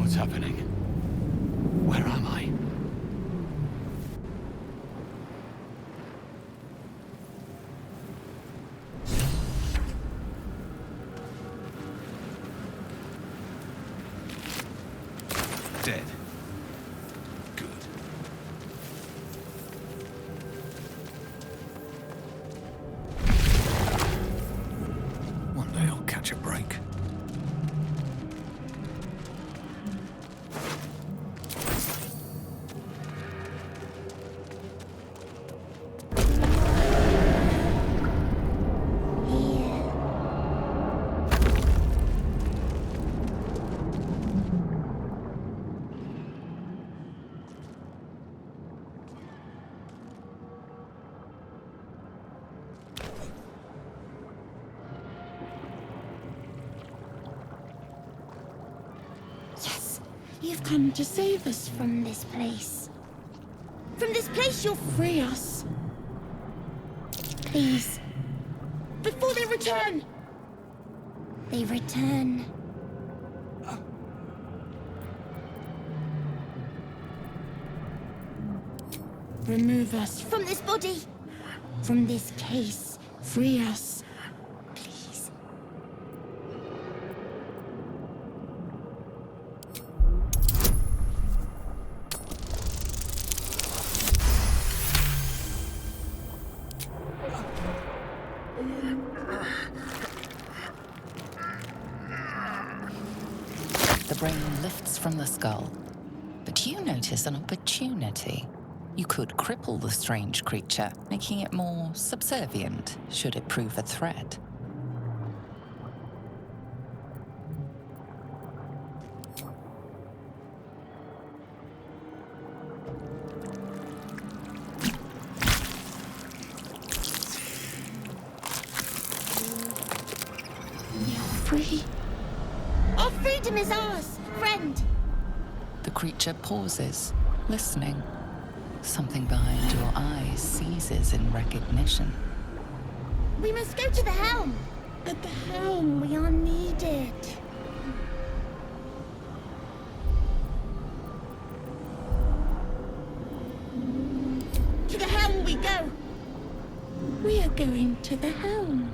What's happening? Where am I? Dead. Good. One day I'll catch a break. You've come to save us from this place. From this place you'll free us. Please. Before they return! They return. Remove us from this body. From this case. Free us. Please. The brain lifts from the skull, but you notice an opportunity. You could cripple the strange creature, making it more subservient should it prove a threat. You're free. Our freedom is ours, friend. The creature pauses, listening. Something behind your eyes seizes in recognition. We must go to the helm. At the helm, we are needed. To the helm we go. We are going to the helm.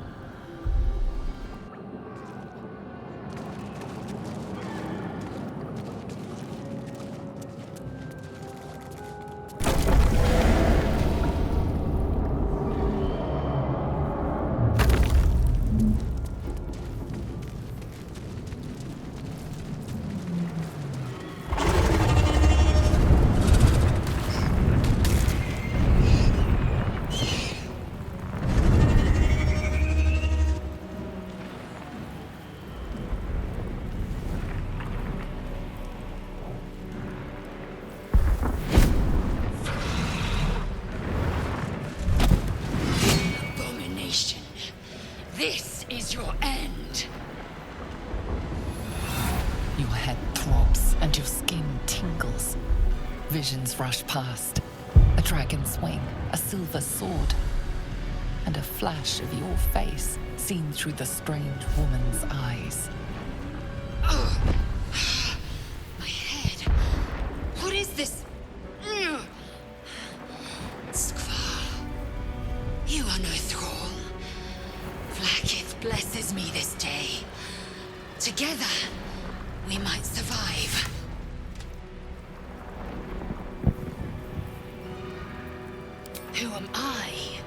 This is your end. Your head throbs and your skin tingles. Visions rush past. A dragon's wing, a silver sword, and a flash of your face seen through the strange woman's eyes. My head. What is this? Skvar. You are no thrall. Vlaakith blesses me this day. Together, we might survive. Who am I?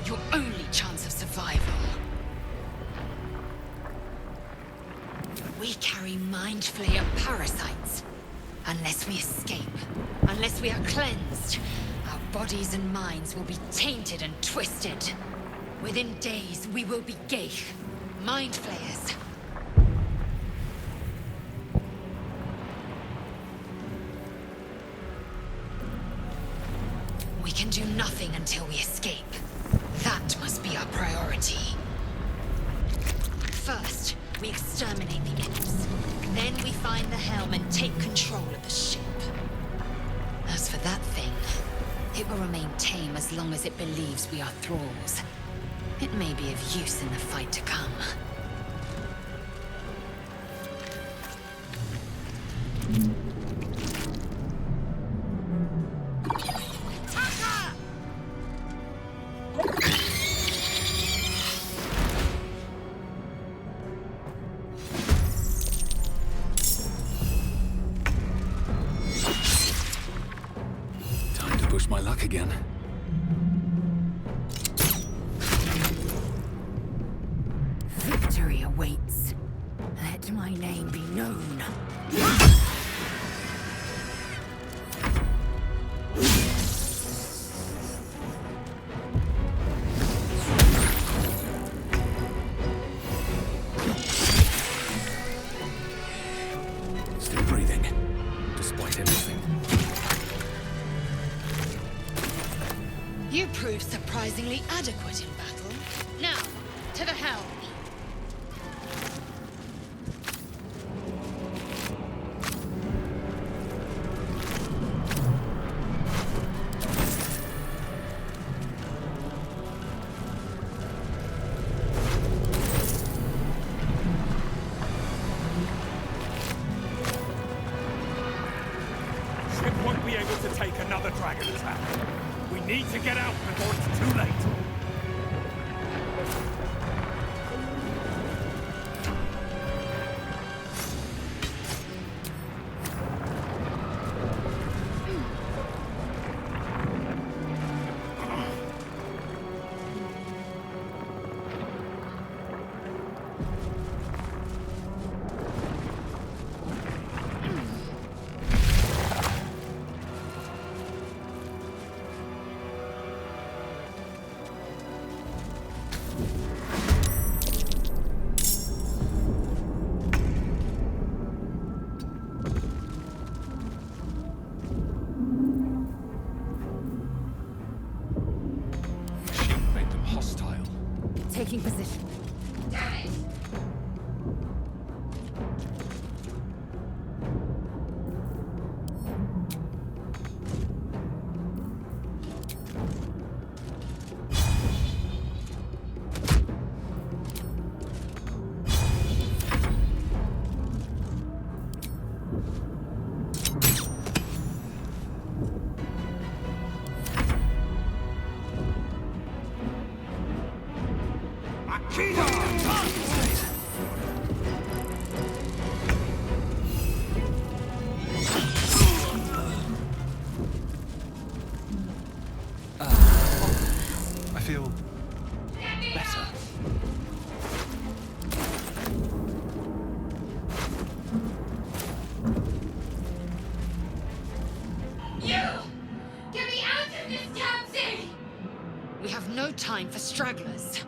Your only chance of survival. We carry mind flayer parasites. Unless we escape, unless we are cleansed, our bodies and minds will be tainted and twisted. Within days, we will be Gale, mind flayers. We can do nothing until we escape. That must be our priority. First, we exterminate the imps. Then we find the helm and take control of the ship. As for that thing, it will remain tame as long as it believes we are thralls. It may be of use in the fight to come. push my luck again. Victory awaits. Let my name be known. Still breathing, despite everything. You proved surprisingly adequate in battle. Now, to the helm. Ship won't be able to take another dragon attack. We need to get out before it's too late. Machine made them hostile. Taking position. Damn it! I feel better. You! Get me out of this damn thing! We have no time for stragglers.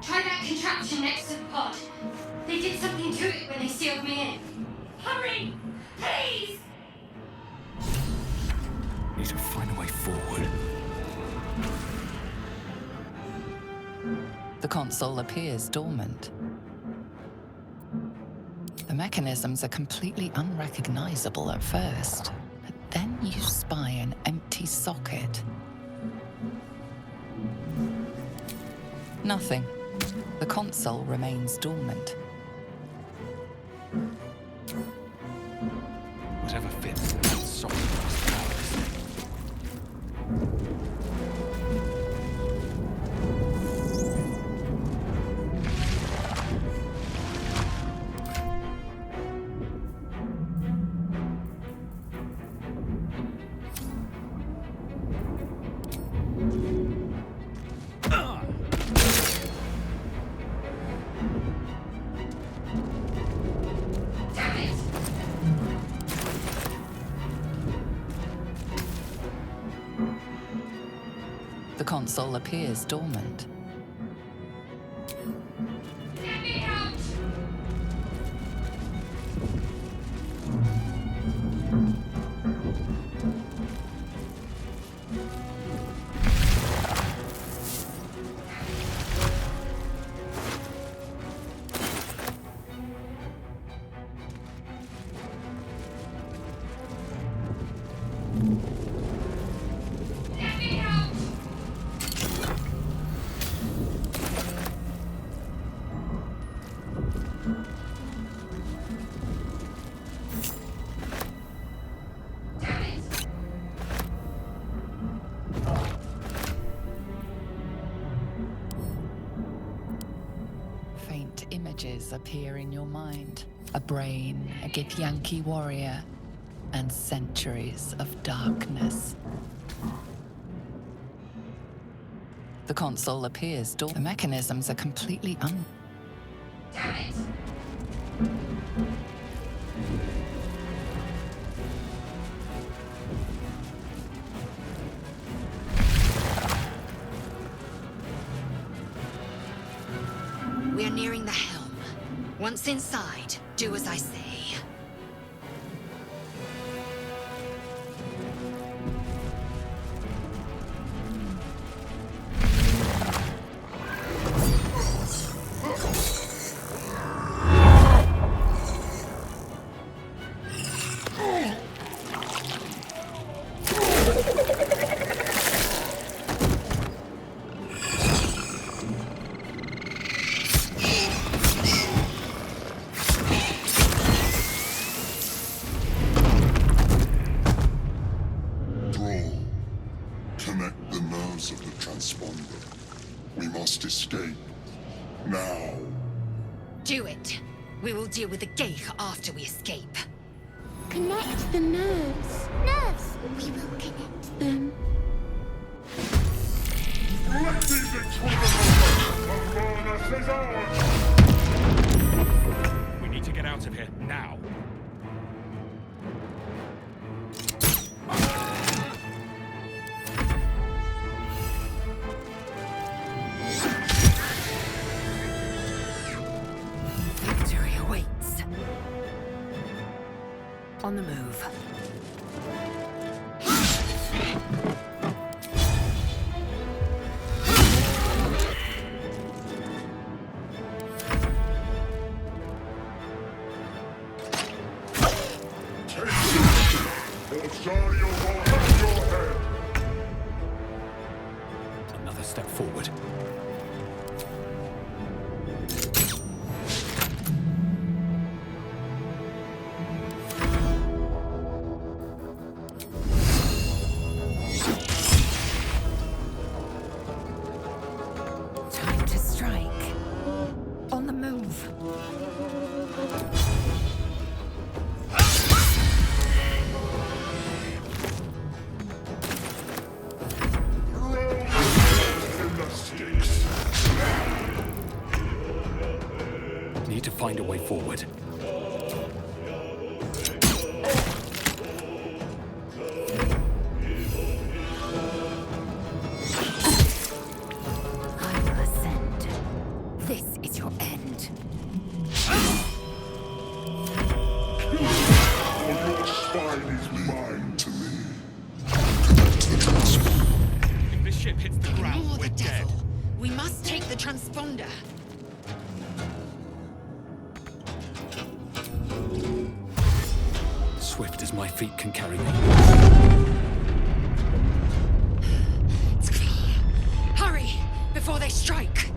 Try that contraption next to the pod. They did something to it when they sealed me in. Hurry! Please! Need to find a way forward. The console appears dormant. The mechanisms are completely unrecognizable at first, but then you spy an empty socket. Nothing. The console remains dormant. Whatever fits in that socket must power this thing. Damn it! The console appears dormant. Let me out! Let me out! images appear in your mind. A brain, a Githyanki warrior, and centuries of darkness. The console appears dormant. The mechanisms are completely Damn it! We are nearing the helm. Once inside, do as I say. Connect the nerves of the transponder. We must escape. Now. Do it. We will deal with the Gale after we escape. Connect the nerves. Nerves! We will connect them. Let these intruders is ours! We need to get out of here, now. Victory awaits. On the move. Osario will have your head! Another step forward. Time to strike. On the move. In the sticks! Need to find a way forward. I will ascend. This is your end. Your spine is mine to me. Connect the transponder. If this ship hits the ground, Ignore we're the dead. devil. We must take the transponder. Swift as my feet can carry me. It's clear. Hurry, before they strike.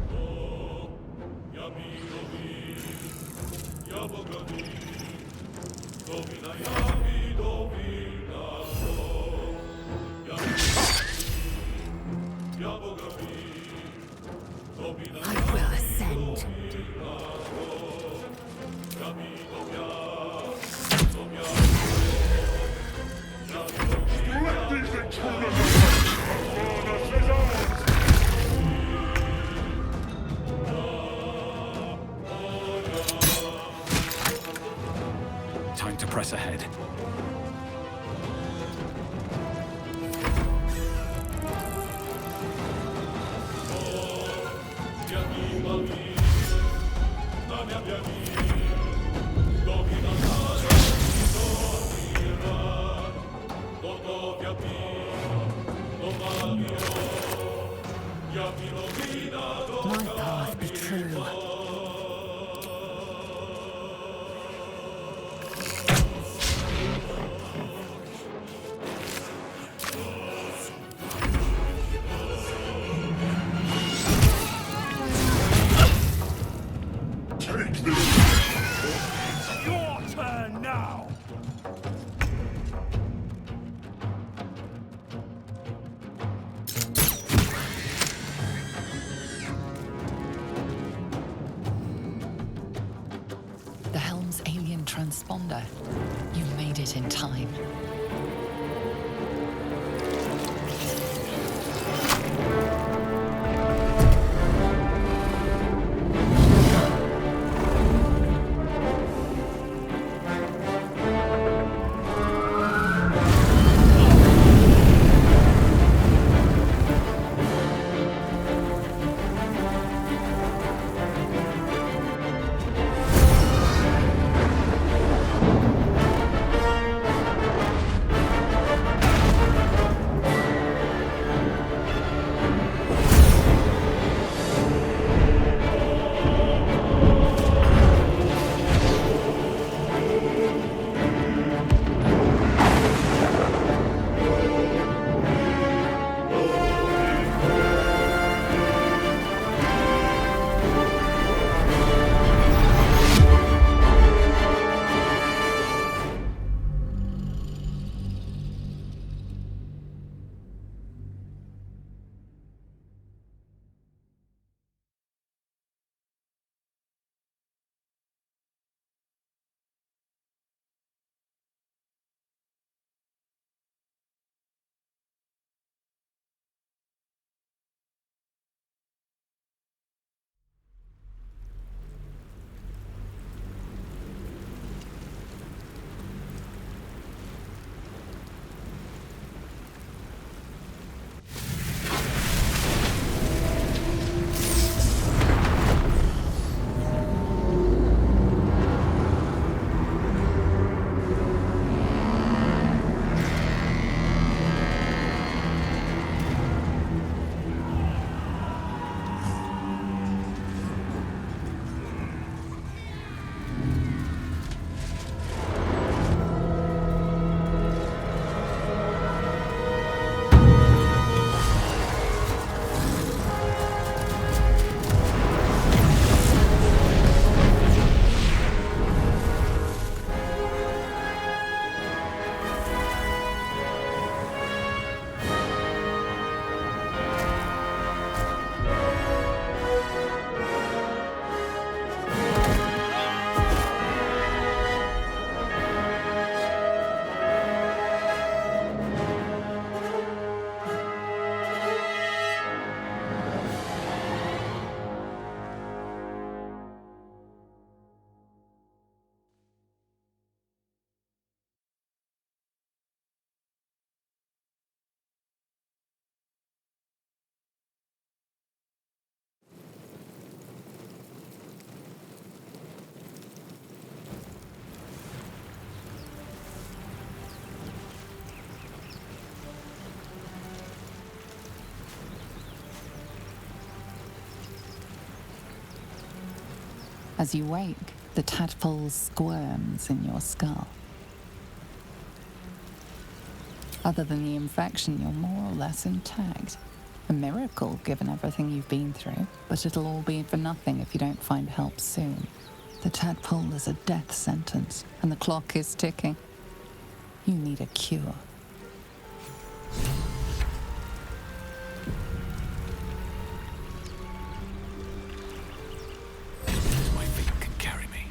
I will ascend. Let these intruders Avernus is ours! Time to press ahead. My path be true. Take this! transponder. You made it in time. As you wake, the tadpole squirms in your skull. Other than the infection, you're more or less intact. A miracle, given everything you've been through, but it'll all be for nothing if you don't find help soon. The tadpole is a death sentence, and the clock is ticking. You need a cure. My feet can carry me.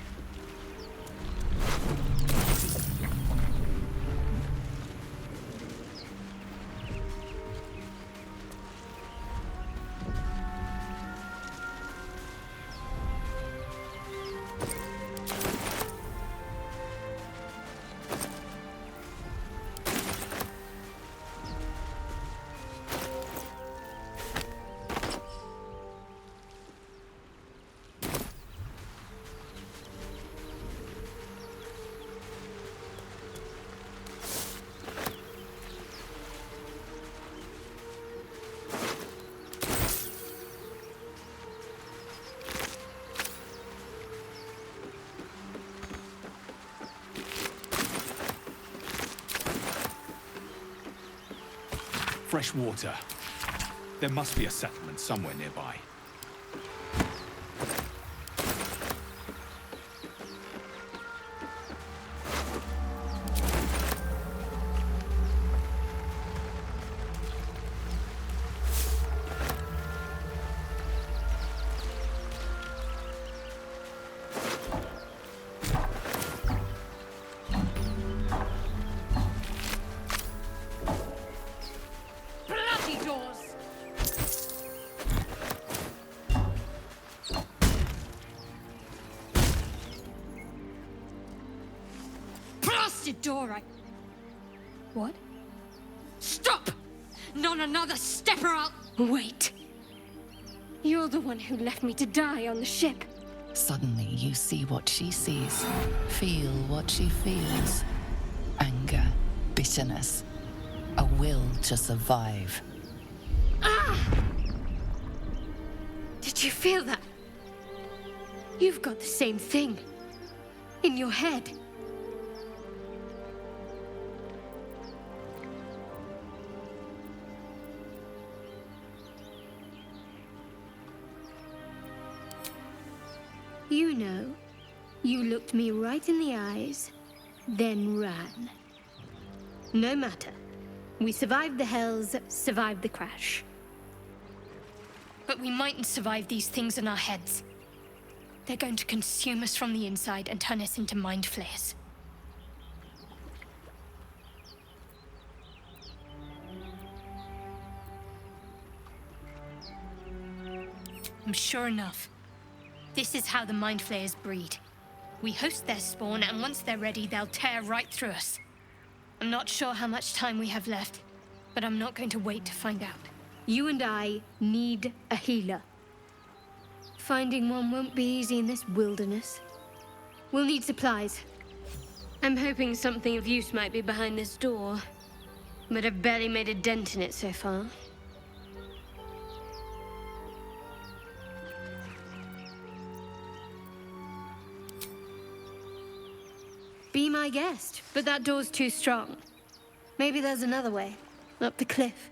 Fresh water. There must be a settlement somewhere nearby. blasted door, What? Stop! Not another step or I'll... Wait. You're the one who left me to die on the ship. Suddenly, you see what she sees, feel what she feels. Anger, bitterness, a will to survive. Ah! Did you feel that? You've got the same thing. In your head. You know, you looked me right in the eyes, then ran. No matter. We survived the hells, survived the crash. But we mightn't survive these things in our heads. They're going to consume us from the inside and turn us into mind flayers. Sure enough. This is how the mind flayers breed. We host their spawn, and once they're ready, they'll tear right through us. I'm not sure how much time we have left, but I'm not going to wait to find out. You and I need a healer. Finding one won't be easy in this wilderness. We'll need supplies. I'm hoping something of use might be behind this door, but I've barely made a dent in it so far. Be my guest, but that door's too strong. Maybe there's another way, up the cliff.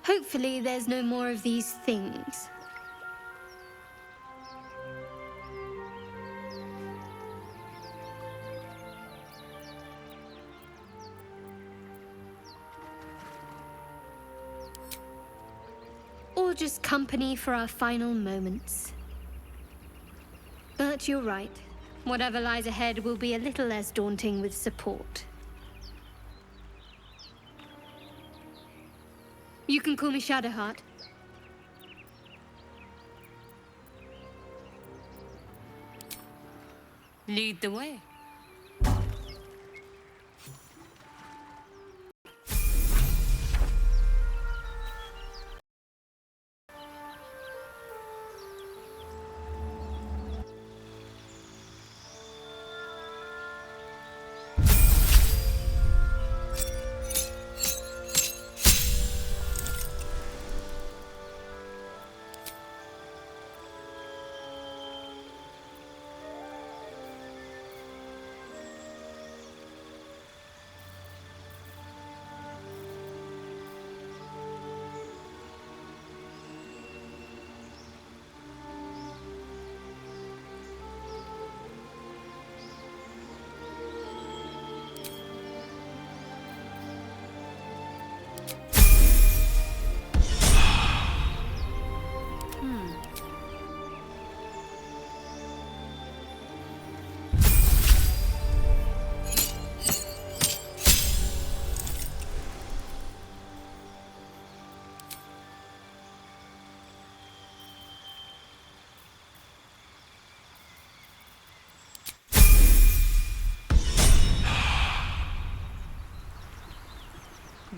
Hopefully there's no more of these things. Or just company for our final moments. But you're right. Whatever lies ahead will be a little less daunting with support. You can call me Shadowheart. Lead the way.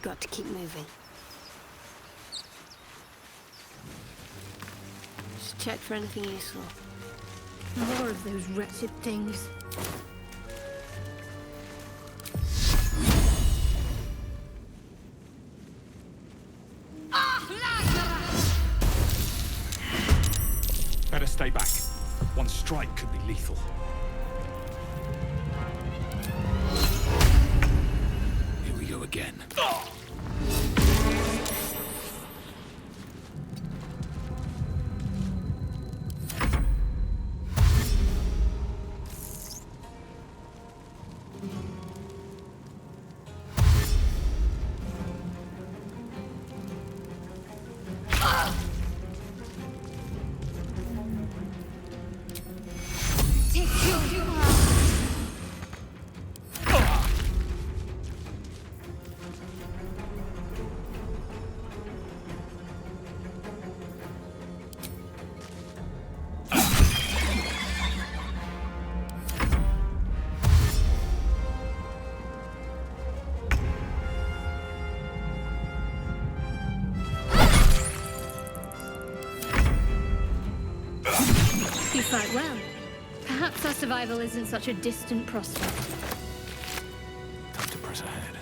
Got to keep moving. Just check for anything useful. More of those wretched things. Better stay back. One strike could be lethal. Here we go again. We fight well. Perhaps our survival isn't such a distant prospect. Time to press ahead.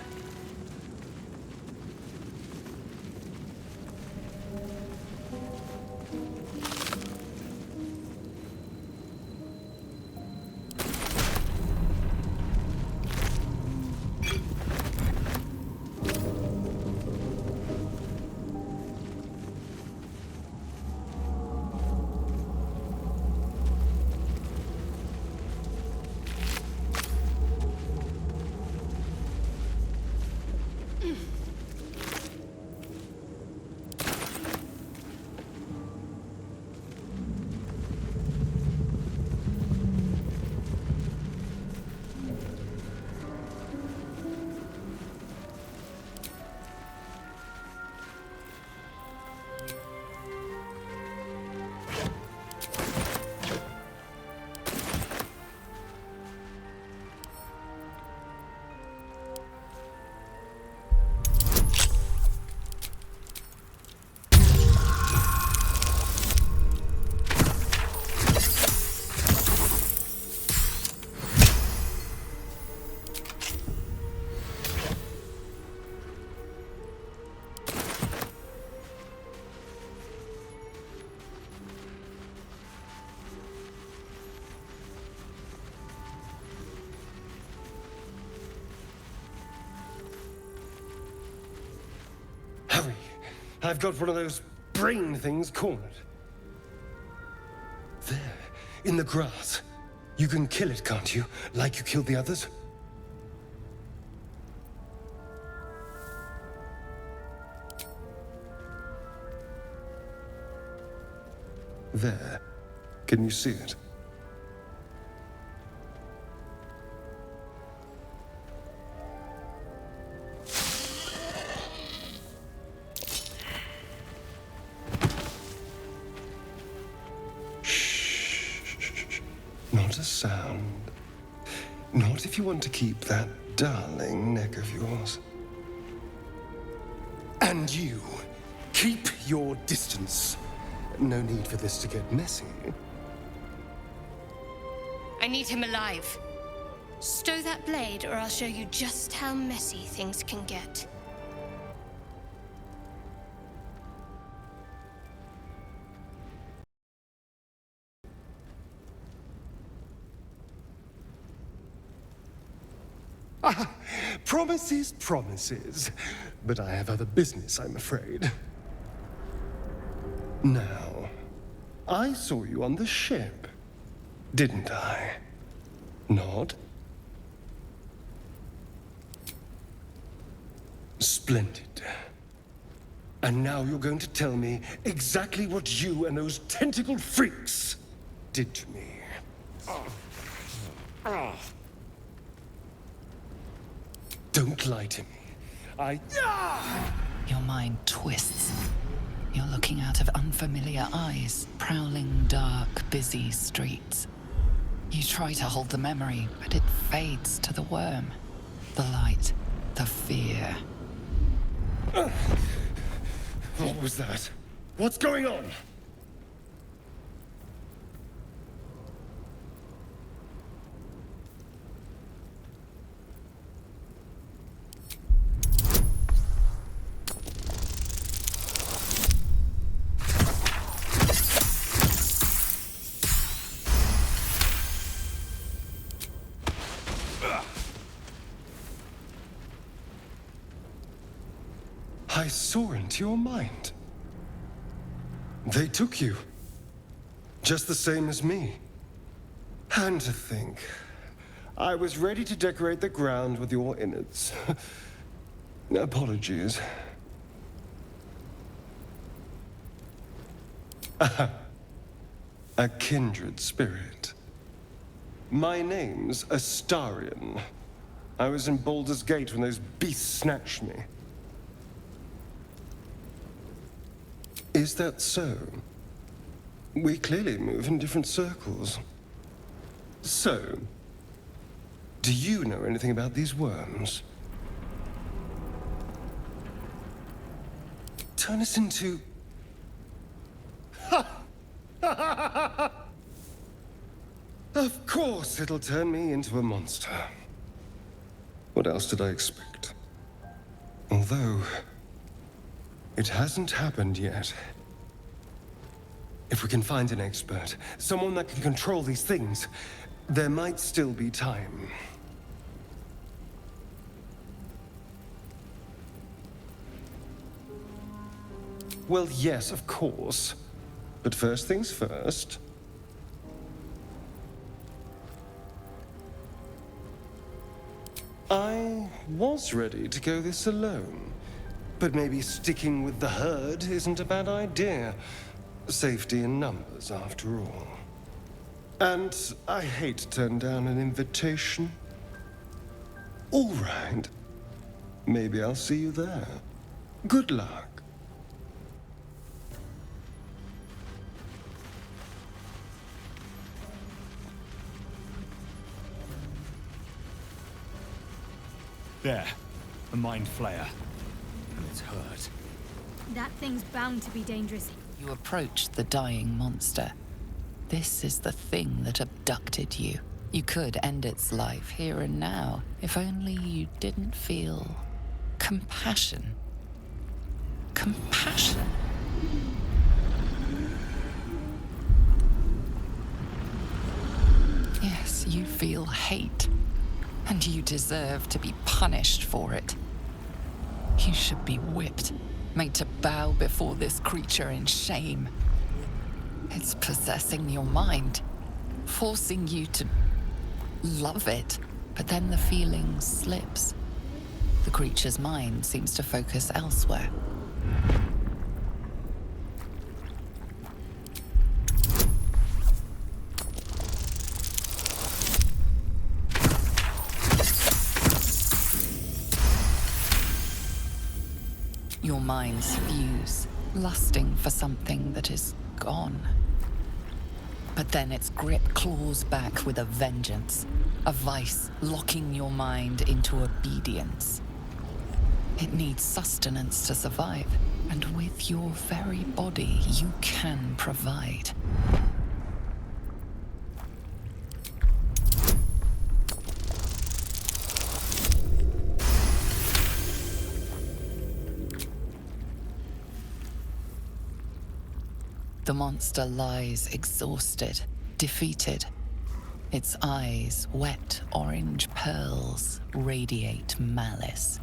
Hurry! I've got one of those brain things cornered. There, in the grass. You can kill it, can't you? Like you killed the others? There. Can you see it? Not a sound. Not if you want to keep that darling neck of yours. And you, keep your distance. No need for this to get messy. I need him alive. Stow that blade, or I'll show you just how messy things can get. Promises, promises. But I have other business, I'm afraid. Now, I saw you on the ship, didn't I? Nod? Splendid. And now you're going to tell me exactly what you and those tentacled freaks did to me. Don't lie to me. Your mind twists. You're looking out of unfamiliar eyes, prowling dark, busy streets. You try to hold the memory, but it fades to the worm. The light, the fear. What was that? What's going on? I saw into your mind. They took you. Just the same as me. And to think, I was ready to decorate the ground with your innards. Apologies. A kindred spirit. My name's Astarion. I was in Baldur's Gate when those beasts snatched me. Is that so? We clearly move in different circles. So, do you know anything about these worms? Turn us into... Of course it'll turn me into a monster. What else did I expect? Although, it hasn't happened yet. If we can find an expert, someone that can control these things, there might still be time. Well, yes, of course. But first things first. I was ready to go this alone. But maybe sticking with the herd isn't a bad idea. Safety in numbers, after all. And I hate to turn down an invitation. All right. Maybe I'll see you there. Good luck. There. A mind flayer. And it's hurt. That thing's bound to be dangerous. You approach the dying monster. This is the thing that abducted you. You could end its life here and now, if only you didn't feel compassion. Compassion? Yes, you feel hate, and you deserve to be punished for it. You should be whipped, made to bow before this creature in shame. It's possessing your mind, forcing you to love it, but then the feeling slips. The creature's mind seems to focus elsewhere. Your minds fuse, lusting for something that is gone. But then its grip claws back with a vengeance, a vice locking your mind into obedience. It needs sustenance to survive, and with your very body, you can provide. The monster lies exhausted, defeated. Its eyes, wet orange pearls, radiate malice.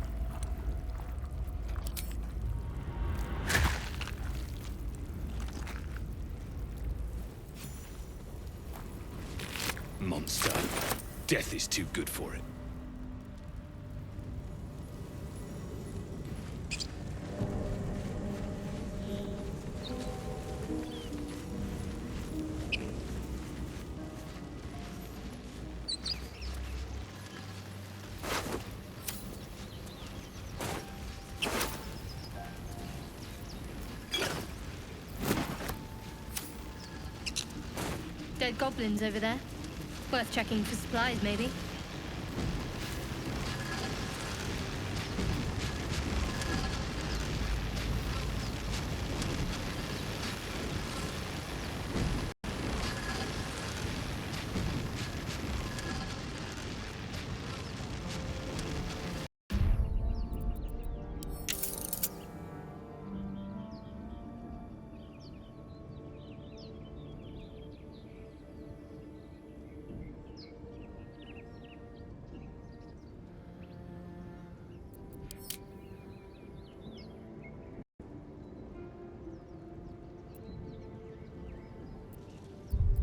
Monster. Death is too good for it. Dead goblins over there. Worth checking for supplies, maybe.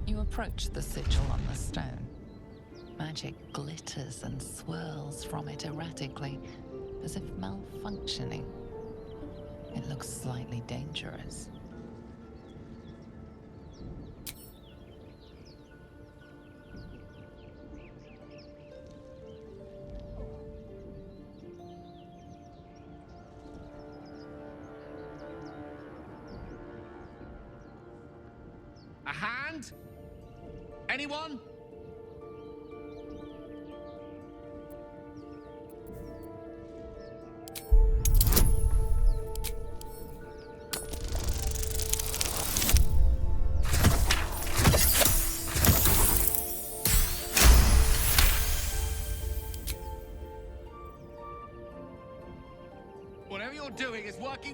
You approach the sigil on the stone. Magic glitters and swirls from it erratically, as if malfunctioning. It looks slightly dangerous. A hand? Anyone?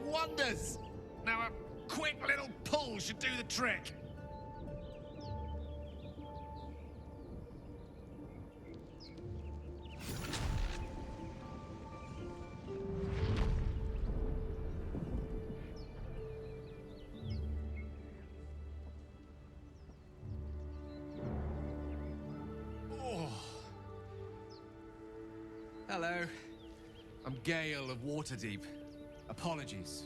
wonders! Now a quick little pull should do the trick. Hello. I'm Gale of Waterdeep. Apologies.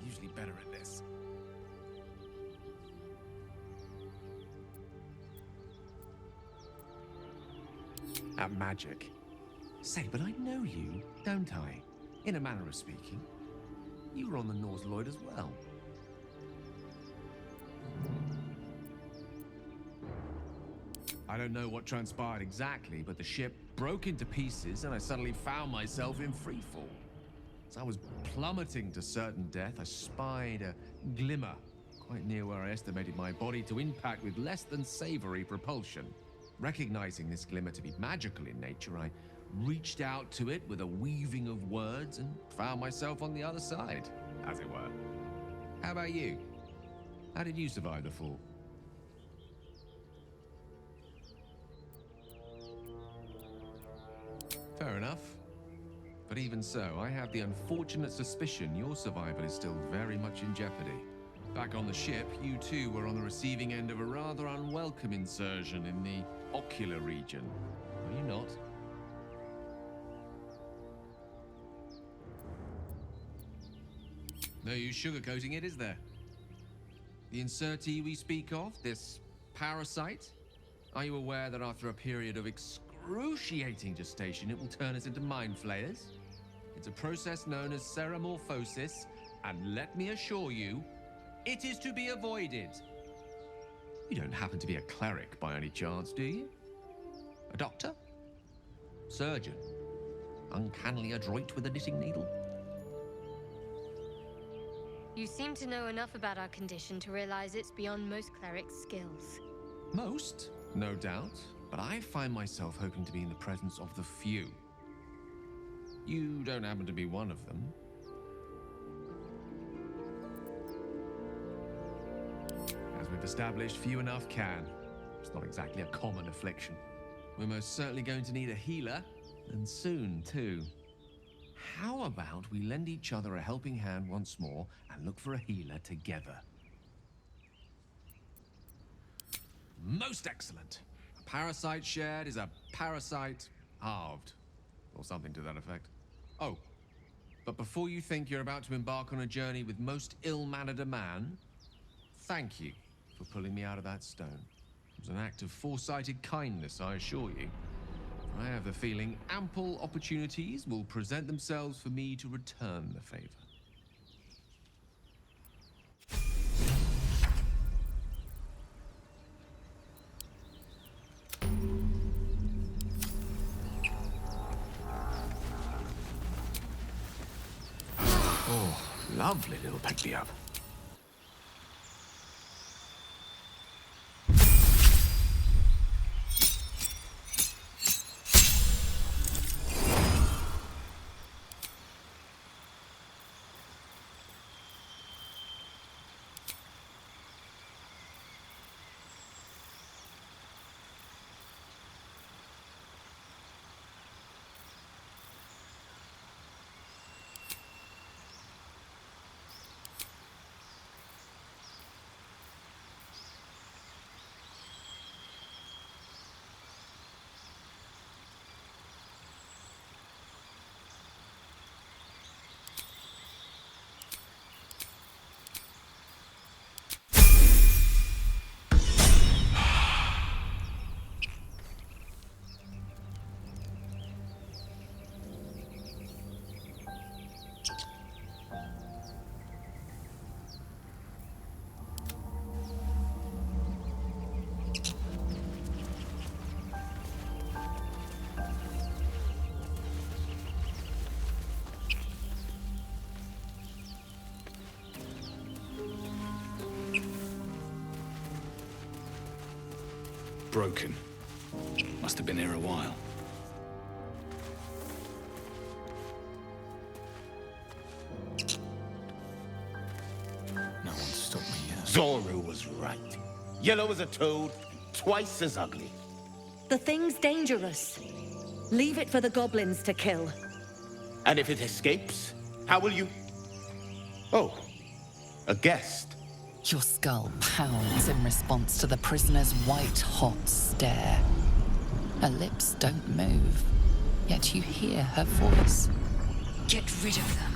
Usually better at this. At magic. Say, but I know you, don't I? In a manner of speaking. You were on the Nutiloid as well. I don't know what transpired exactly, but the ship broke into pieces and I suddenly found myself in freefall. As I was plummeting to certain death, I spied a glimmer quite near where I estimated my body to impact with less than savory propulsion. Recognizing this glimmer to be magical in nature, I reached out to it with a weaving of words and found myself on the other side, as it were. How about you? How did you survive the fall? Fair enough. But even so, I have the unfortunate suspicion your survival is still very much in jeopardy. Back on the ship, you too were on the receiving end of a rather unwelcome insertion in the ocular region. Were you not? No use sugarcoating it, is there? The insertee we speak of, this parasite, are you aware that after a period of excruciating gestation, it will turn us into mind flayers? It's a process known as ceremorphosis, and let me assure you, it is to be avoided. You don't happen to be a cleric by any chance, do you? A doctor? Surgeon? Uncannily adroit with a knitting needle? You seem to know enough about our condition to realize it's beyond most clerics' skills. Most, no doubt, but I find myself hoping to be in the presence of the few. You don't happen to be one of them. As we've established, few enough can. It's not exactly a common affliction. We're most certainly going to need a healer, and soon, too. How about we lend each other a helping hand once more and look for a healer together? Most excellent. A parasite shared is a parasite halved, or something to that effect. Oh, but before you think you're about to embark on a journey with most ill-mannered a man, thank you for pulling me out of that stone. It was an act of foresighted kindness, I assure you. I have the feeling ample opportunities will present themselves for me to return the favor. Oh, lovely little pick-me-up. Broken. Must have been here a while. Zoru was right. Yellow as a toad, twice as ugly. The thing's dangerous. Leave it for the goblins to kill. And if it escapes, how will you... Oh, a guest. Your skull pounds in response to the prisoner's white-hot stare. Her lips don't move, yet you hear her voice. Get rid of them.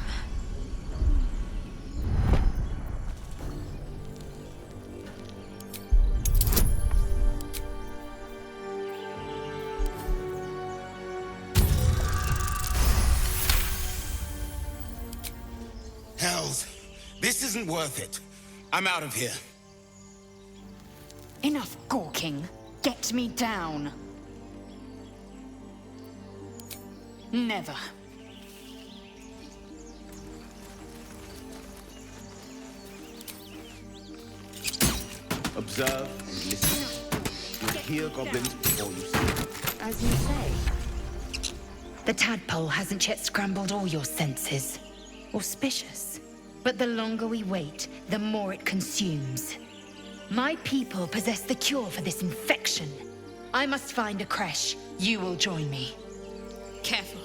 Hells, this isn't worth it. I'm out of here. Enough gawking. Get me down. Never. Observe and listen. You'll hear goblins before you see. As you say. The tadpole hasn't yet scrambled all your senses. Auspicious. But the longer we wait, the more it consumes. My people possess the cure for this infection. I must find a creche. You will join me. Careful.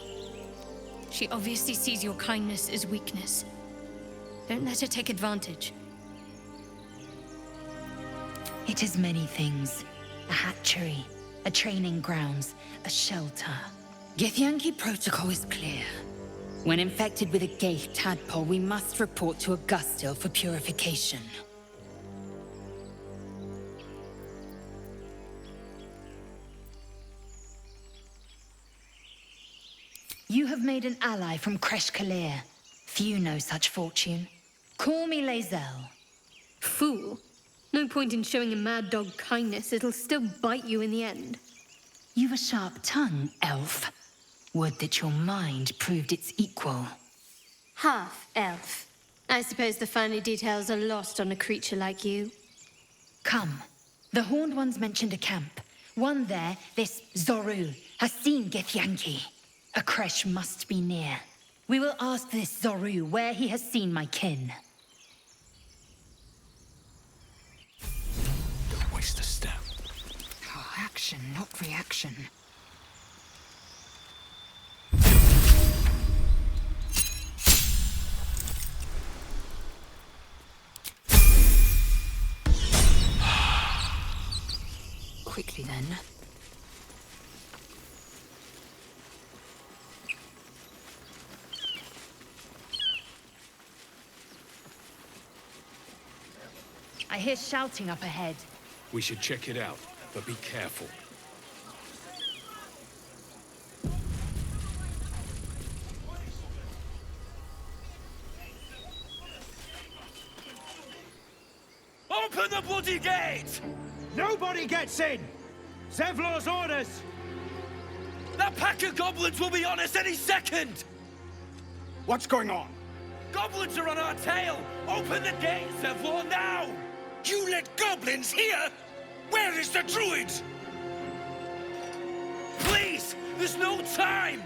She obviously sees your kindness as weakness. Don't let her take advantage. It is many things. A hatchery, a training grounds, a shelter. Githyanki protocol is clear. When infected with a Gale tadpole, we must report to Augustil for purification. You have made an ally from Kresh Kalir. Few know such fortune. Call me Lae'zel. Fool. No point in showing a mad dog kindness. It'll still bite you in the end. You've a sharp tongue, elf. Would that your mind proved its equal. Half elf. I suppose the finer details are lost on a creature like you. Come. The Horned Ones mentioned a camp. One there, this Zoru, has seen Githyanki. A creche must be near. We will ask this Zoru where he has seen my kin. Don't waste a step. Oh, action, not reaction. Quickly then. I hear shouting up ahead. We should check it out, but be careful. Open the bloody gate! Nobody gets in! Zevlor's orders! That pack of goblins will be on us any second! What's going on? Goblins are on our tail! Open the gate, Zevlor, now! You let goblins here? Where is the druid? Please! There's no time!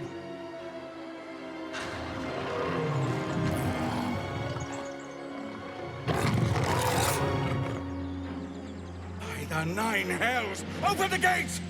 By the 9 hells! Open the gates!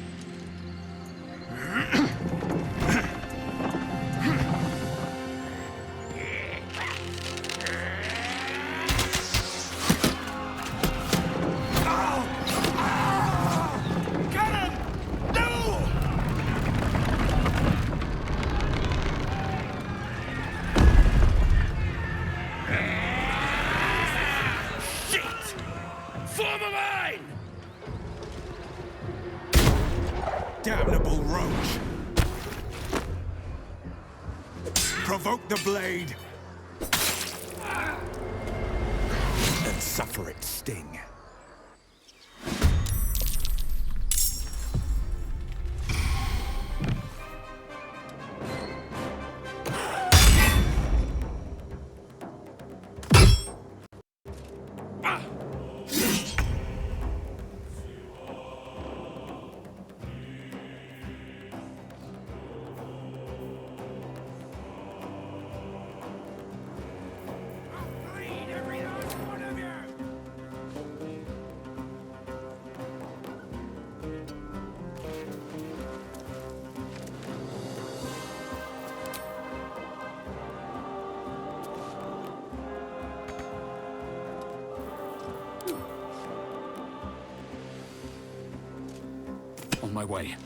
Damnable roach! Provoke the blade! And suffer its sting. On my way.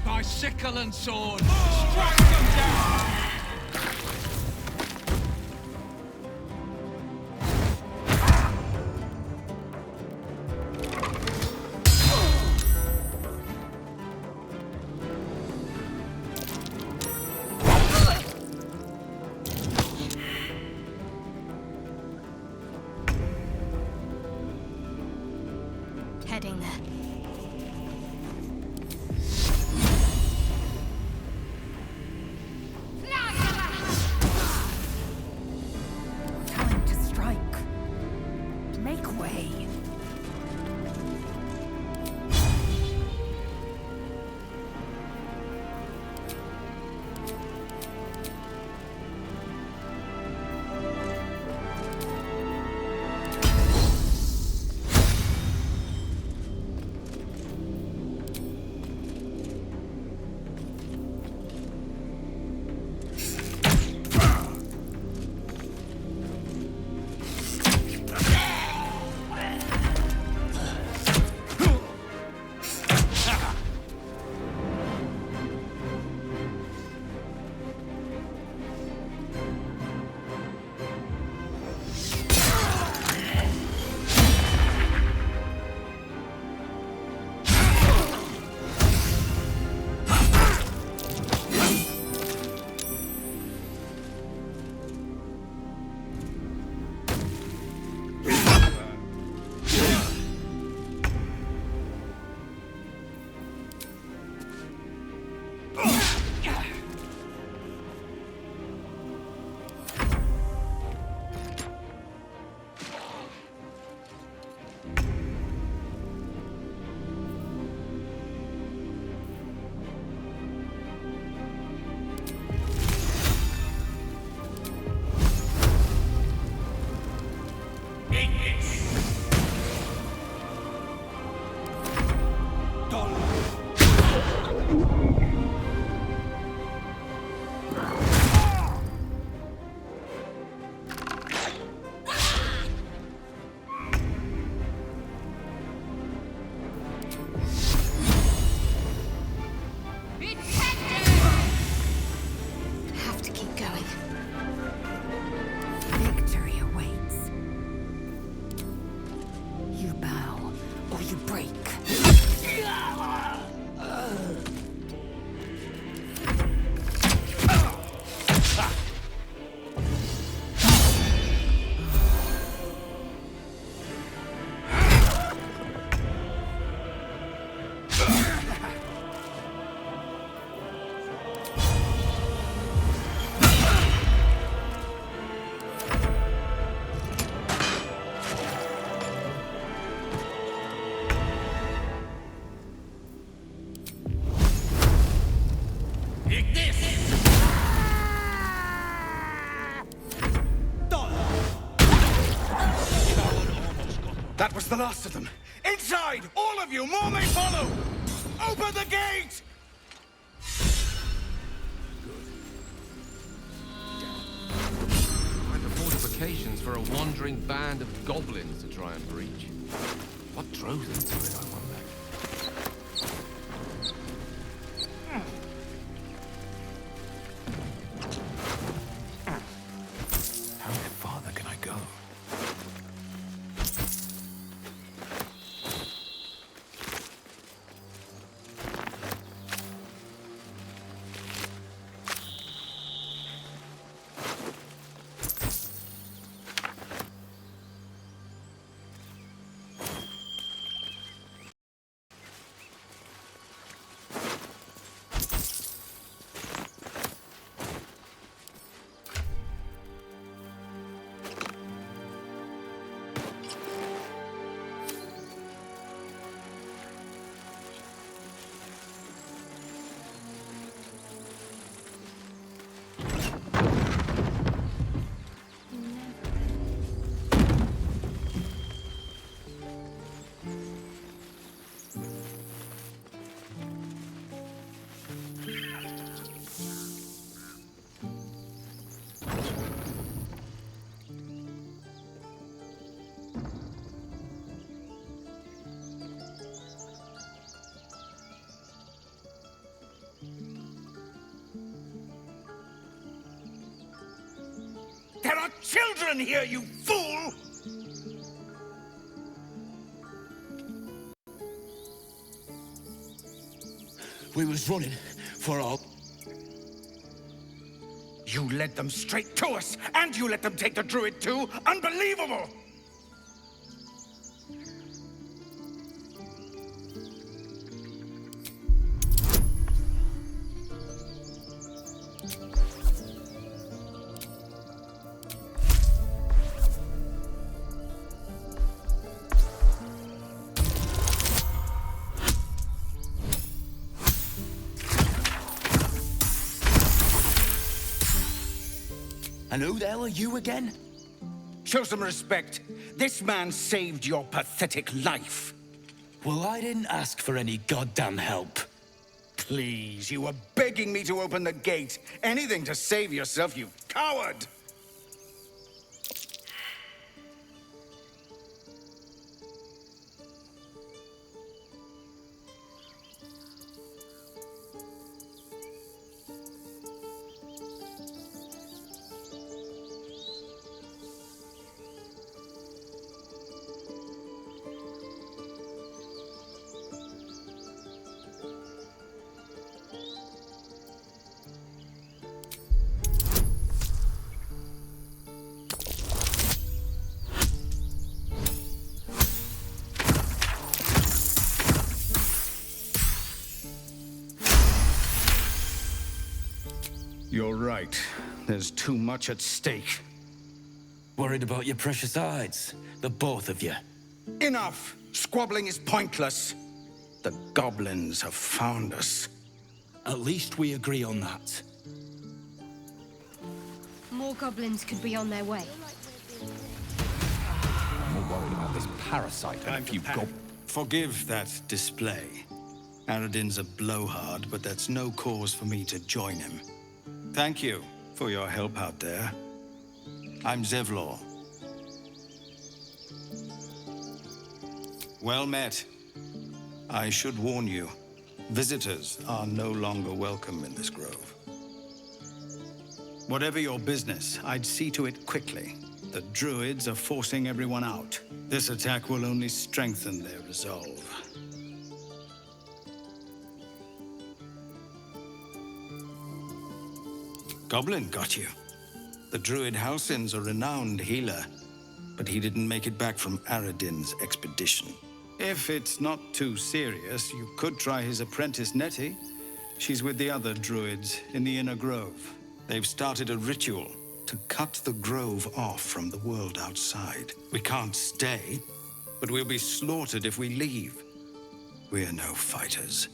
By sickle and sword, strike them down! Heading there. Time to strike. Make way. Have to keep going. Victory awaits. You bow or you break. That was the last of them. Inside! All of you! More may follow! Open the gate! Quite the fortifications for a wandering band of goblins to try and breach. What drove them to it, I wonder? are children here, you fool! We was running for our... You led them straight to us, and you let them take the druid too? Unbelievable! And who the hell are you again? Show some respect. This man saved your pathetic life. Well, I didn't ask for any goddamn help. Please, you were begging me to open the gate. Anything to save yourself, you coward! You're right. There's too much at stake. Worried about your precious hides, the both of you. Enough! Squabbling is pointless. The goblins have found us. At least we agree on that. More goblins could be on their way. I'm more worried about this parasite and a few Forgive that display. Aradin's a blowhard, but that's no cause for me to join him. Thank you for your help out there. I'm Zevlor. Well met. I should warn you, visitors are no longer welcome in this grove. Whatever your business, I'd see to it quickly. The druids are forcing everyone out. This attack will only strengthen their resolve. Goblin got you. The druid Halsin's a renowned healer, but he didn't make it back from Aradin's expedition. If it's not too serious, you could try his apprentice Nettie. She's with the other druids in the inner grove. They've started a ritual to cut the grove off from the world outside. We can't stay, but we'll be slaughtered if we leave. We're no fighters.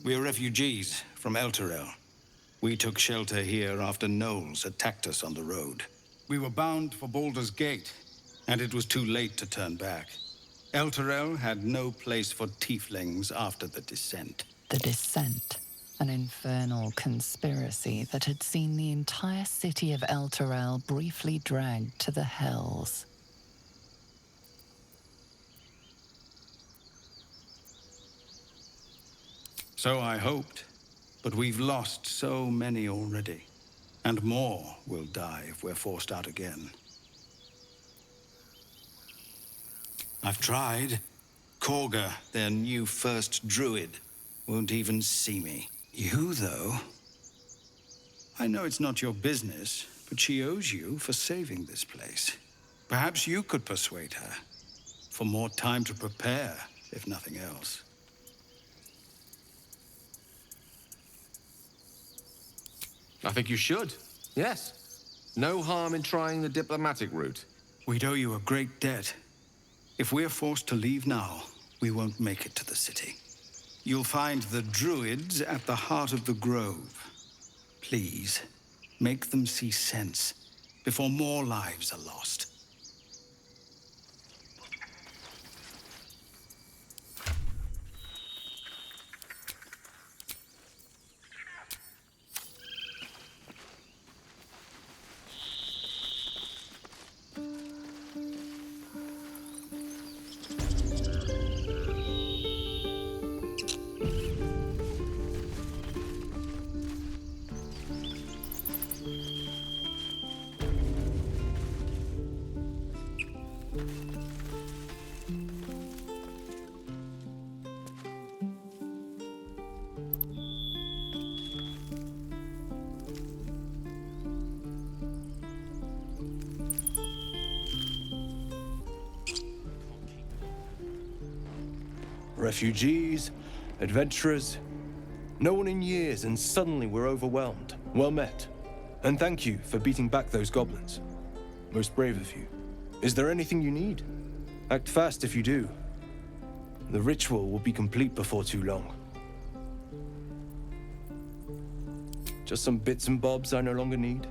We're refugees from Elturel. We took shelter here after gnolls attacked us on the road. We were bound for Baldur's Gate, and it was too late to turn back. Elturel had no place for tieflings after the Descent. The Descent, an infernal conspiracy that had seen the entire city of Elturel briefly dragged to the Hells. So I hoped, but we've lost so many already. And more will die if we're forced out again. I've tried. Korga, their new first druid, won't even see me. You, though? I know it's not your business, but she owes you for saving this place. Perhaps you could persuade her. For more time to prepare, if nothing else. I think you should. Yes. No harm in trying the diplomatic route. We'd owe you a great debt. If we're forced to leave now, we won't make it to the city. You'll find the druids at the heart of the grove. Please, make them see sense before more lives are lost. Refugees, adventurers. No one in years, and suddenly we're overwhelmed. Well met. And thank you for beating back those goblins. Most brave of you. Is there anything you need? Act fast if you do. The ritual will be complete before too long. Just some bits and bobs I no longer need.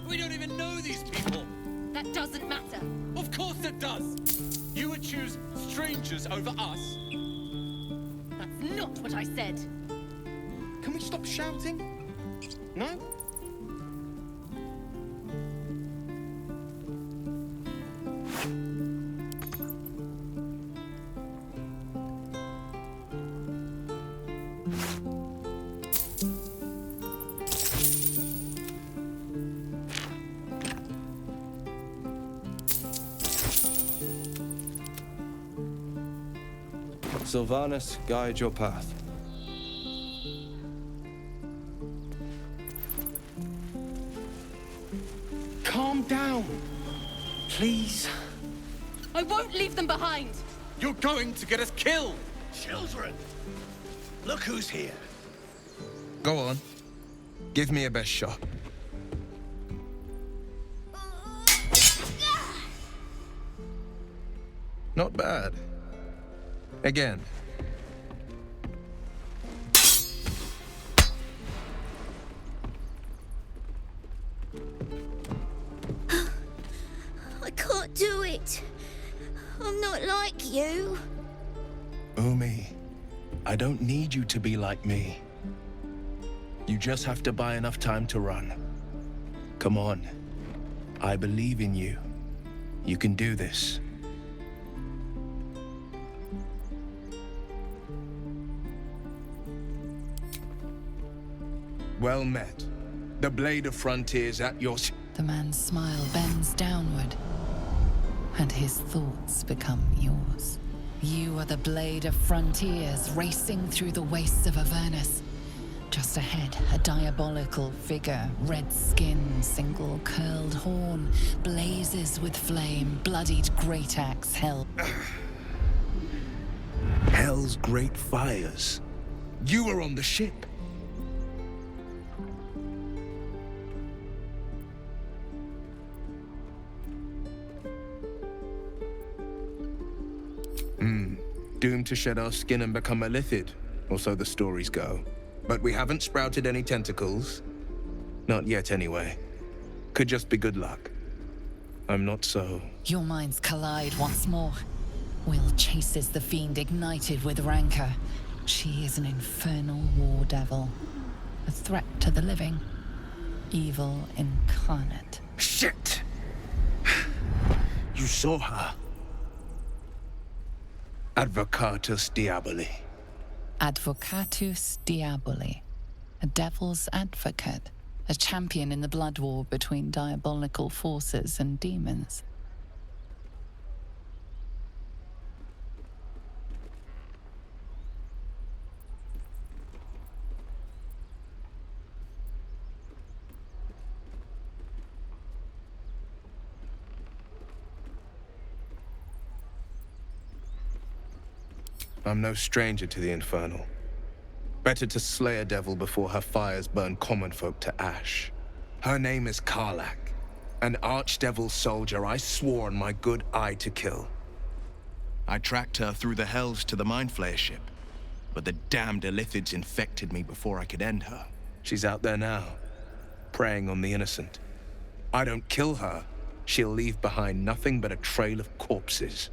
We don't even know these people. That doesn't matter. Of course it does. You would choose strangers over us. That's not what I said. Can we stop shouting? No? Sylvanas, guide your path. Calm down. Please. I won't leave them behind. You're going to get us killed. Children, look who's here. Go on. Give me a best shot. Not bad. Again. I can't do it. I'm not like you. Umi, I don't need you to be like me. You just have to buy enough time to run. Come on. I believe in you. You can do this. Well met. The Blade of Frontiers at your... The man's smile bends downward, and his thoughts become yours. You are the Blade of Frontiers racing through the wastes of Avernus. Just ahead, a diabolical figure, red skin, single curled horn, blazes with flame, bloodied great axe held. Hell's great fires. You were on the ship. Doomed to shed our skin and become a lithid, or so the stories go. But we haven't sprouted any tentacles. Not yet, anyway. Could just be good luck. I'm not so... Your minds collide once more. Will chases the fiend ignited with rancor. She is an infernal war devil. A threat to the living. Evil incarnate. Shit! You saw her. Advocatus Diaboli. Advocatus Diaboli. A devil's advocate. A champion in the blood war between diabolical forces and demons. I'm no stranger to the Infernal. Better to slay a devil before her fires burn common folk to ash. Her name is Karlach, an archdevil soldier I swore on my good eye to kill. I tracked her through the hells to the Mind Flayer ship, but the damned Illithids infected me before I could end her. She's out there now, preying on the innocent. I don't kill her, she'll leave behind nothing but a trail of corpses.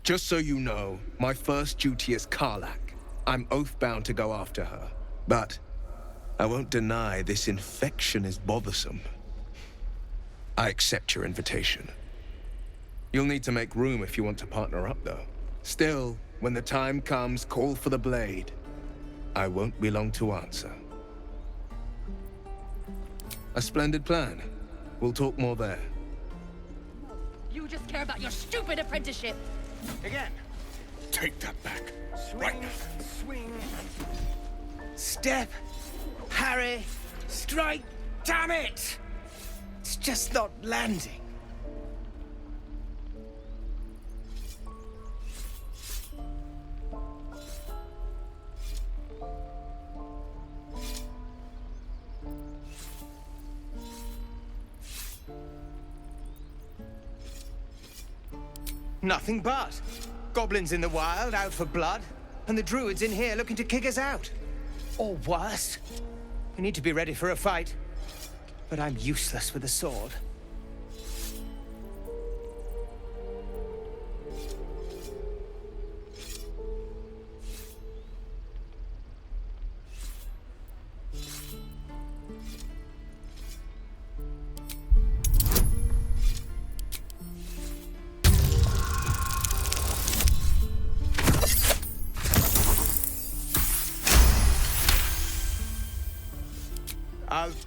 Just so you know, my first duty is Karlach. I'm oath-bound to go after her. But I won't deny this infection is bothersome. I accept your invitation. You'll need to make room if you want to partner up, though. Still, when the time comes, call for the blade. I won't be long to answer. A splendid plan. We'll talk more there. You just care about your stupid apprenticeship. Again. Take that back. Swing, Right now. swing. Step. Parry. Strike. Damn it! It's just not landing. Nothing but. Goblins in the wild, out for blood, and the druids in here looking to kick us out. Or worse. We need to be ready for a fight. But I'm useless with a sword.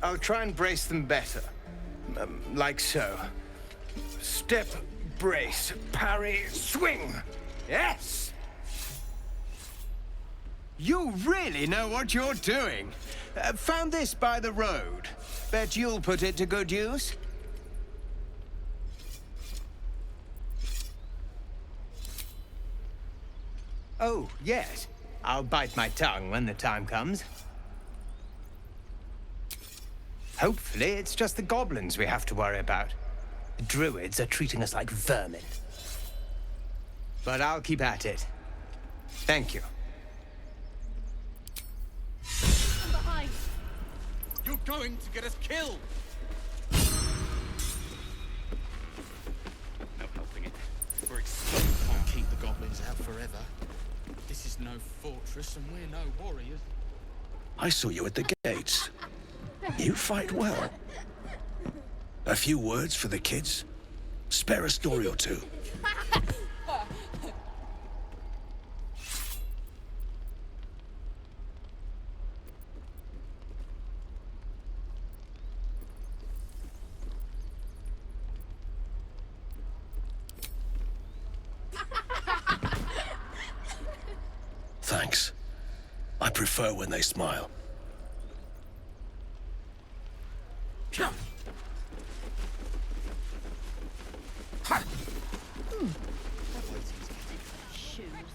I'll try and brace them better. Like so. Step, brace, parry, swing. Yes! You really know what you're doing. Found this by the road. Bet you'll put it to good use. Oh, yes. I'll bite my tongue when the time comes. Hopefully, it's just the goblins we have to worry about. The druids are treating us like vermin. But I'll keep at it. Thank you. From behind. You're going to get us killed! No helping it. We're exposed. Can't keep the goblins out forever. This is no fortress, and we're no warriors. I saw you at the gates. You fight well. A few words for the kids? Spare a story or two. Thanks. I prefer when they smile.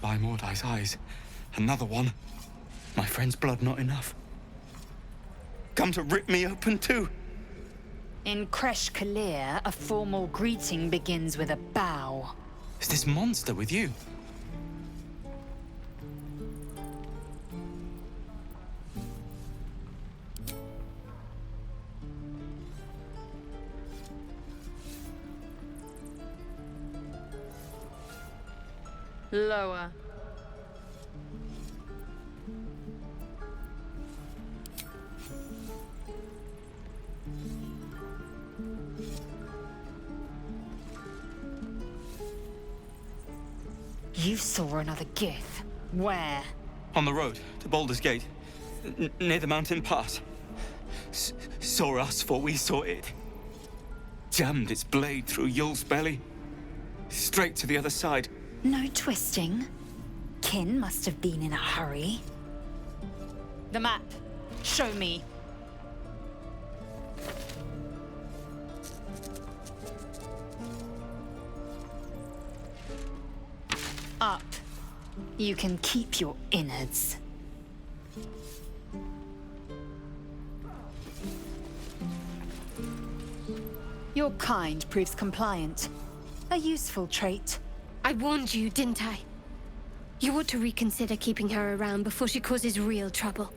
By Mordai's eyes. Another one. My friend's blood not enough. Come to rip me open too. In Kresh Kalir, a formal greeting begins with a bow. Is this monster with you? Lower. You saw another gith. Where? On the road to Baldur's Gate, near the mountain pass. Saw us, for we saw it. Jammed its blade through Yul's belly. Straight to the other side. No twisting. Kin must have been in a hurry. The map. Show me. Up. You can keep your innards. Your kind proves compliant. A useful trait. I warned you, didn't I? You ought to reconsider keeping her around before she causes real trouble.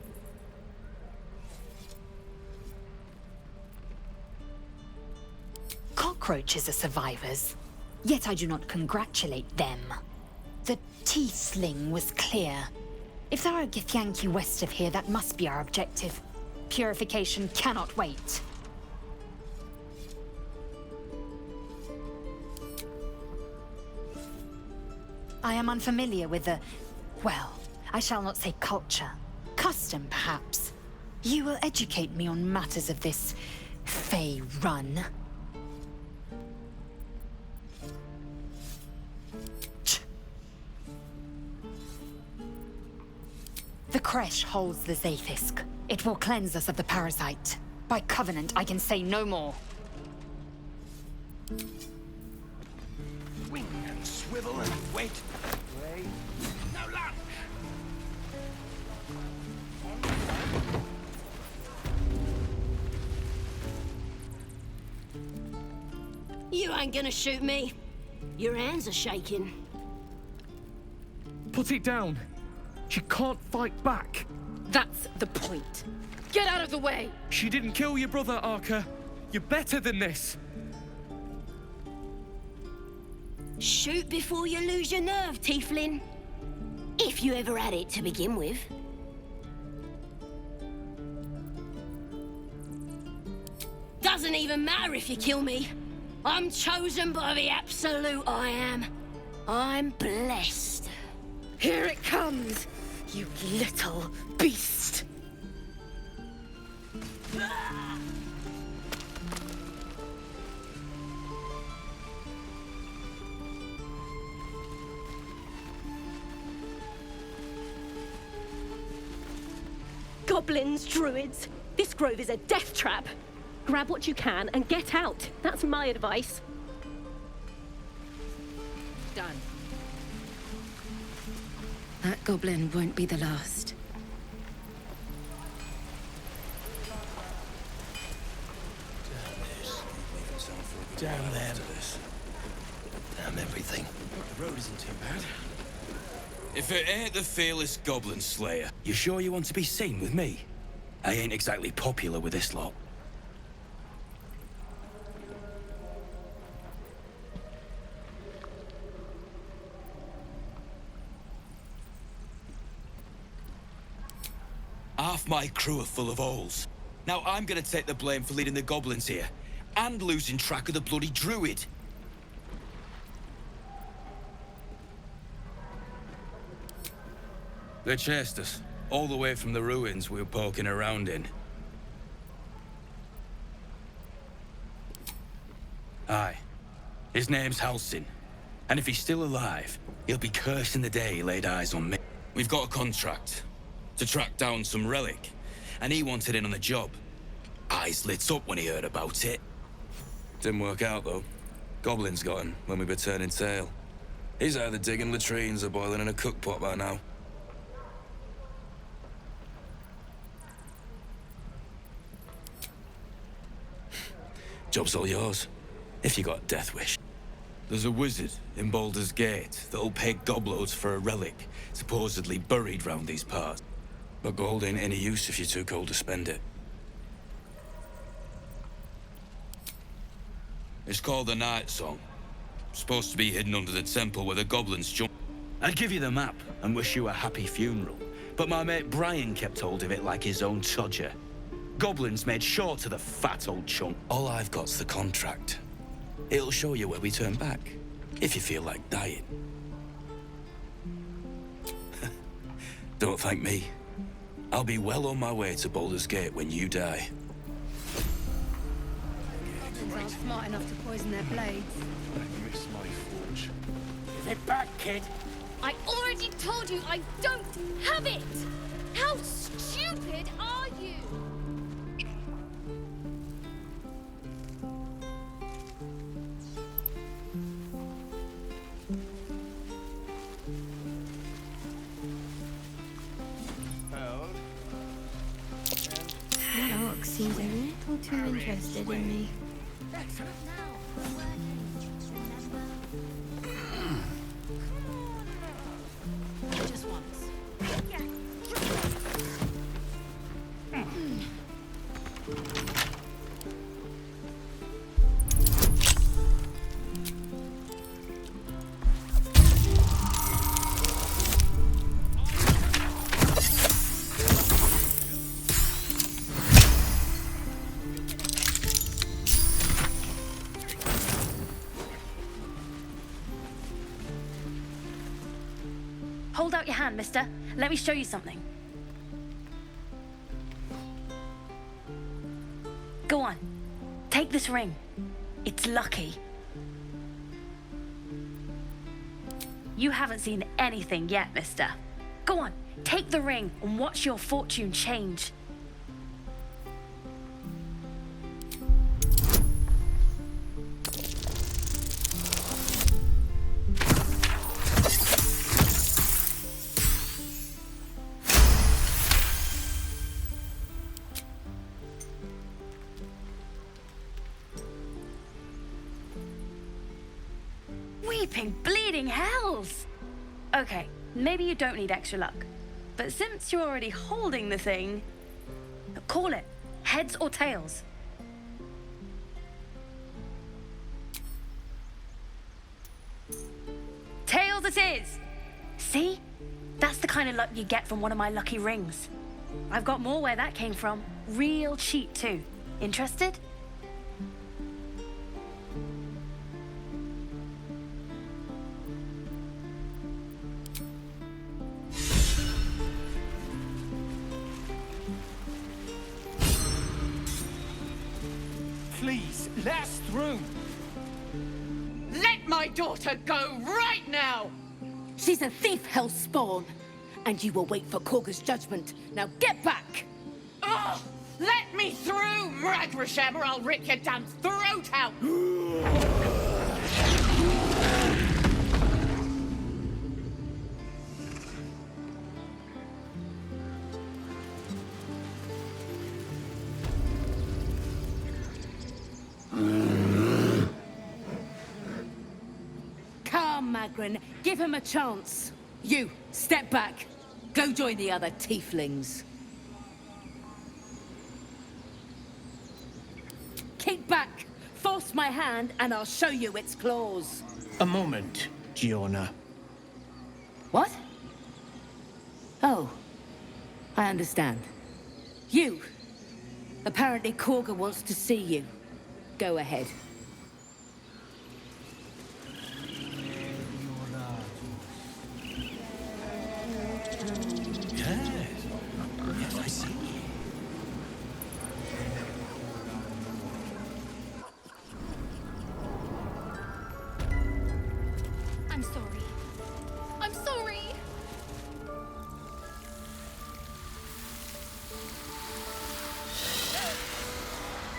Cockroaches are survivors, yet I do not congratulate them. The Tiefling was clear. If there are a Githyanki west of here, that must be our objective. Purification cannot wait. I am unfamiliar with the... well, I shall not say culture. Custom, perhaps. You will educate me on matters of this Fey run. The creche holds the Zaithisk. It will cleanse us of the parasite. By covenant, I can say no more. Swing and swivel and wait. Wait. Now land. You ain't gonna shoot me. Your hands are shaking. Put it down. She can't fight back. That's the point. Get out of the way! She didn't kill your brother, Arca. You're better than this. Shoot before you lose your nerve, Tiefling. If you ever had it to begin with. Doesn't even matter if you kill me. I'm chosen by the absolute I am. I'm blessed. Here it comes, you little beast! Goblins, druids. This grove is a death trap. Grab what you can and get out. That's my advice. Done. That goblin won't be the last. Down there. Damn everything. The road isn't too bad. If it ain't the fearless goblin slayer, you sure you want to be seen with me? I ain't exactly popular with this lot. Half my crew are full of holes. Now I'm gonna take the blame for leading the goblins here, and losing track of the bloody druid. They chased us, all the way from the ruins we were poking around in. Aye. His name's Halsin. And if he's still alive, he'll be cursing the day he laid eyes on me. We've got a contract to track down some relic, and he wanted in on the job. Eyes lit up when he heard about it. Didn't work out, though. Goblins got him when we were turning tail. He's either digging latrines or boiling in a cookpot by now. Job's all yours, if you got a death wish. There's a wizard in Baldur's Gate that'll pay gobloads for a relic, supposedly buried round these parts. But gold ain't any use if you're too cold to spend it. It's called the Night Song. Supposed to be hidden under the temple where the goblins jump. I'd give you the map and wish you a happy funeral, but my mate Brian kept hold of it like his own todger. Goblins made sure to the fat old chunk. All I've got's the contract. It'll show you where we turn back, if you feel like dying. Don't thank me. I'll be well on my way to Baldur's Gate when you die. Goblins aren't smart enough to poison their blades. I miss my forge. Give it back, kid. I already told you I don't have it! How stupid are you? That orc seems a little too interested in me. Just once. Hold out your hand, mister. Let me show you something. Go on. Take this ring. It's lucky. You haven't seen anything yet, mister. Go on, take the ring and watch your fortune change. Weeping, bleeding hells! Okay, maybe you don't need extra luck. But since you're already holding the thing, call it. Heads or tails? Tails it is! See? That's the kind of luck you get from one of my lucky rings. I've got more where that came from. Real cheap too. Interested? Please, let us through. Let my daughter go right now! She's a thief, hell spawn. And you will wait for Korga's judgment. Now get back! Oh, let me through, Mragrasham, or I'll rip your damn throat out! Come, Magrin, give him a chance. You, step back. Go join the other tieflings. Keep back. Force my hand and I'll show you its claws. A moment, Giona. What? Oh, I understand. You. Apparently Korga wants to see you. Go ahead. Yes, I see. I'm sorry. I'm sorry.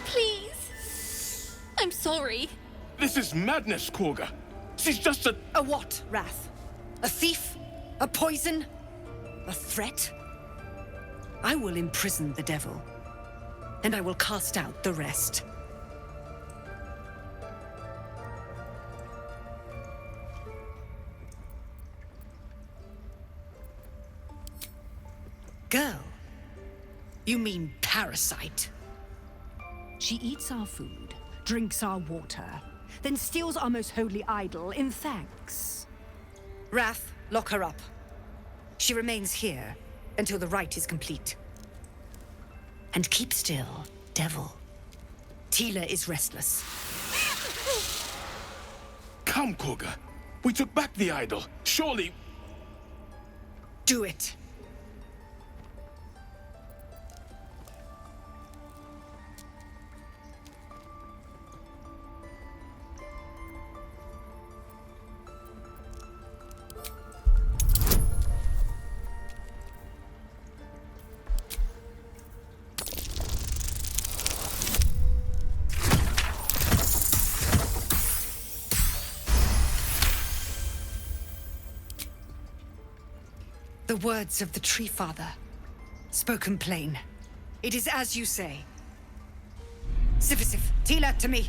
Please. I'm sorry. This is madness, Korga. She's just a... A what, Wrath? A thief? A poison? A threat? I will imprison the devil, and I will cast out the rest. Girl? You mean parasite? She eats our food, drinks our water, then steals our most holy idol in thanks. Wrath, lock her up. She remains here until the rite is complete. And keep still, devil. Tila is restless. Come, Korga. We took back the idol. Surely... Do it. The words of the Tree Father, spoken plain. It is as you say. Sifisif, Tila, to me.